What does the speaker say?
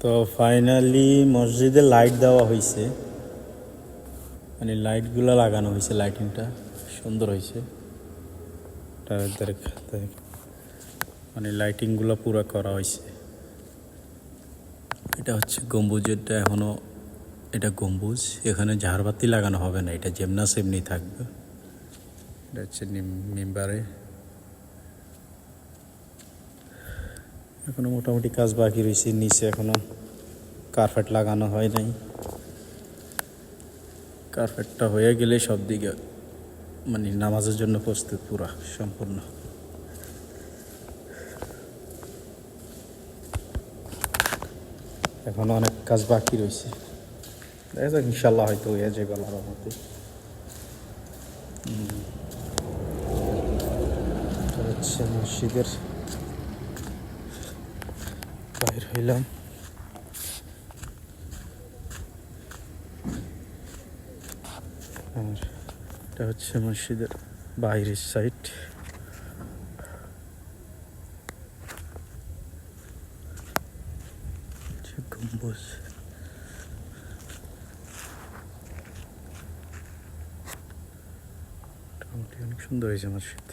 তো ফাইনালি মসজিদে লাইট দেওয়া হয়েছে, মানে লাইটগুলো লাগানো হয়েছে, লাইটিংটা সুন্দর হয়েছে। মানে লাইটিংগুলো পুরো করা হয়েছে। এটা হচ্ছে গম্বুজেরটা, এখনও এটা গম্বুজ, এখানে ঝাড়বাতি লাগানো হবে না, এটা যেমনা সেমনি থাকবে। এটা হচ্ছে মিম্বারে এখনো মোটামুটি কাজ বাকি রয়েছে। নিচে এখনো কার্পেট লাগানো হয় নাই, কার্পেটটা হয়ে গেলে সব দিকে মানে নামাজের জন্য প্রস্তুত পুরা সম্পূর্ণ। এখনো অনেক কাজ বাকি রয়েছে, দেখা যাক ইনশাল্লাহ হয়তো হয়ে যাবে আল্লাহর মতে। হচ্ছে মসজিদের বাইর হইলাম। আর এটা হচ্ছে মসজিদের বাইরের সাইড। গম্বুজ মোটামুটি অনেক সুন্দর হয়েছে মসজিদ।